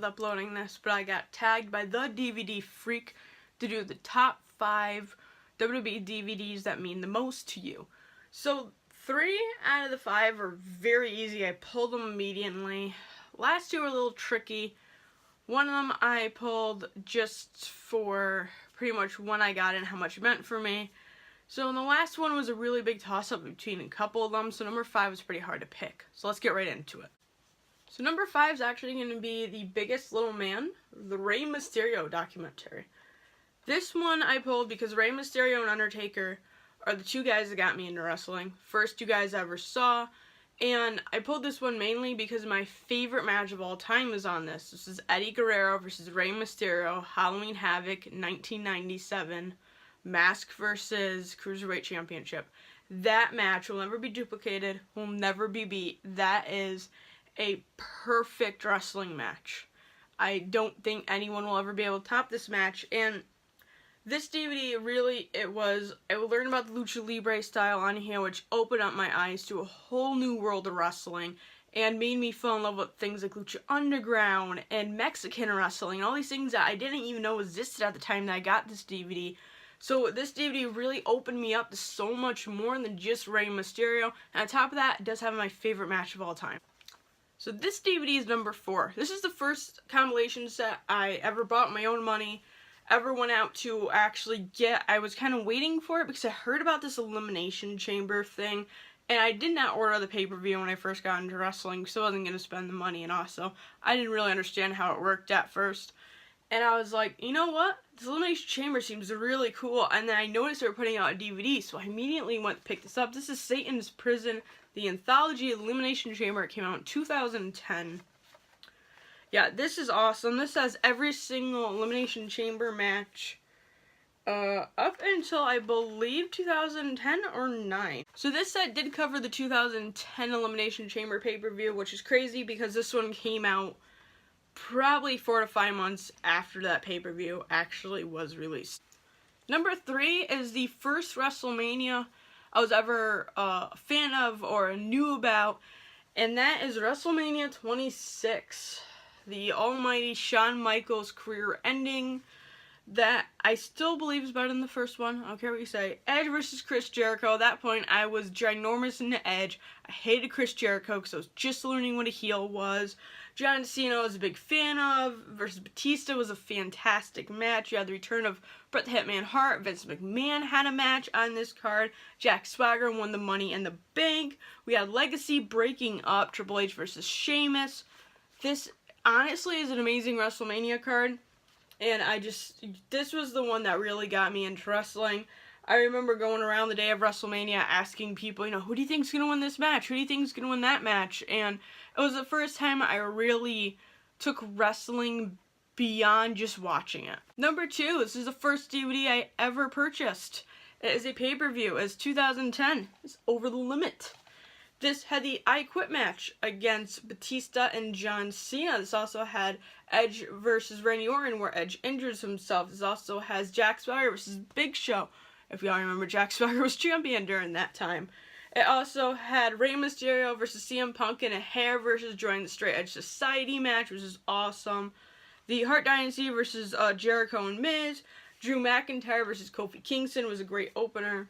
uploading this, but I got tagged by the DVD Freak to do the top 5 WWE DVDs that mean the most to you. So 3 out of the 5 are very easy. I pulled them immediately. Last 2 are a little tricky. One of them I pulled just for pretty much when I got it and how much it meant for me. So the last one was a really big toss-up between a couple of them, so number 5 was pretty hard to pick. So let's get right into it. So number 5 is actually going to be The Biggest Little Man, the Rey Mysterio documentary. This one I pulled because Rey Mysterio and Undertaker are the 2 guys that got me into wrestling. First 2 guys I ever saw. And I pulled this one mainly because my favorite match of all time is on this. This is Eddie Guerrero versus Rey Mysterio, Halloween Havoc, 1997. Mask versus Cruiserweight Championship. That match will never be duplicated, will never be beat. That is a perfect wrestling match. I don't think anyone will ever be able to top this match. And this DVD really, I learned about the Lucha Libre style on here, which opened up my eyes to a whole new world of wrestling and made me fall in love with things like Lucha Underground and Mexican wrestling, all these things that I didn't even know existed at the time that I got this DVD. So this DVD really opened me up to so much more than just Rey Mysterio. And on top of that, it does have my favorite match of all time. So this DVD is number 4. This is the first compilation set I ever bought with my own money, ever went out to actually get. I was kind of waiting for it because I heard about this Elimination Chamber thing. And I did not order the pay-per-view when I first got into wrestling because I wasn't going to spend the money. And also, I didn't really understand how it worked at first. And I was like, you know what? This Elimination Chamber seems really cool. And then I noticed they were putting out a DVD, so I immediately went to pick this up. This is Satan's Prison, the Anthology Elimination Chamber. It came out in 2010. Yeah, this is awesome. This has every single Elimination Chamber match up until, I believe, 2010 or 9. So this set did cover the 2010 Elimination Chamber pay-per-view, which is crazy because this one came out probably 4 to 5 months after that pay-per-view actually was released. Number 3 is the first WrestleMania I was ever a fan of or knew about, and that is WrestleMania 26. The almighty Shawn Michaels career ending that I still believe is better than the first one. I don't care what you say. Edge versus Chris Jericho. At that point, I was ginormous into Edge. I hated Chris Jericho because I was just learning what a heel was. John Cena I was a big fan of. Versus Batista was a fantastic match. You had the return of Bret the Hitman Hart. Vince McMahon had a match on this card. Jack Swagger won the Money in the Bank. We had Legacy breaking up. Triple H versus Sheamus. This honestly is an amazing WrestleMania card. And this was the one that really got me into wrestling. I remember going around the day of WrestleMania asking people, who do you think's going to win this match? Who do you think's going to win that match? And it was the first time I really took wrestling beyond just watching it. Number 2, this is the first DVD I ever purchased. It is a pay-per-view. It's 2010. It's Over the Limit. This had the I Quit match against Batista and John Cena. This also had Edge versus Randy Orton, where Edge injures himself. This also has Jack Swagger versus Big Show. If y'all remember, Jack Swagger was champion during that time. It also had Rey Mysterio versus CM Punk in a hair versus Join the Straight Edge Society match, which is awesome. The Hart Dynasty versus Jericho and Miz. Drew McIntyre versus Kofi Kingston was a great opener.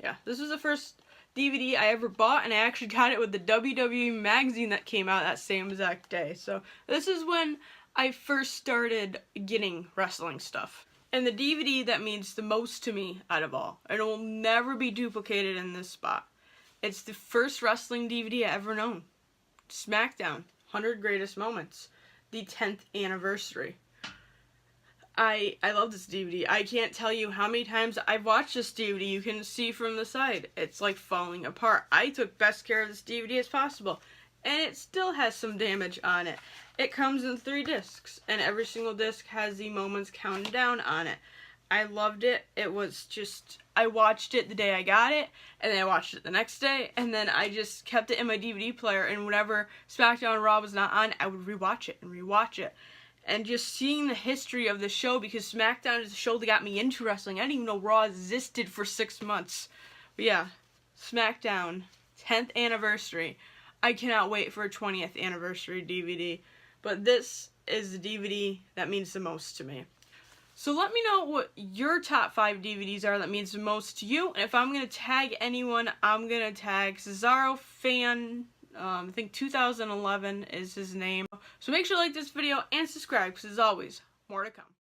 Yeah, this was the first DVD I ever bought, and I actually got it with the WWE magazine that came out that same exact day. So this is when I first started getting wrestling stuff. And the DVD that means the most to me out of all, and it will never be duplicated in this spot. It's the first wrestling DVD I ever known. SmackDown, 100 Greatest Moments, the 10th anniversary. I love this DVD. I can't tell you how many times I've watched this DVD. You can see from the side. It's like falling apart. I took best care of this DVD as possible. And it still has some damage on it. It comes in 3 discs. And every single disc has the moments counted down on it. I loved it. It was just, I watched it the day I got it. And then I watched it the next day. And then I just kept it in my DVD player. And whenever SmackDown and Raw was not on, I would rewatch it and rewatch it. And just seeing the history of the show, because SmackDown is the show that got me into wrestling. I didn't even know Raw existed for 6 months. But yeah, SmackDown, 10th anniversary. I cannot wait for a 20th anniversary DVD. But this is the DVD that means the most to me. So let me know what your top 5 DVDs are that means the most to you. And if I'm going to tag anyone, I'm going to tag Cesaro Fan. I think 2011 is his name. So make sure to like this video and subscribe, because as always, more to come.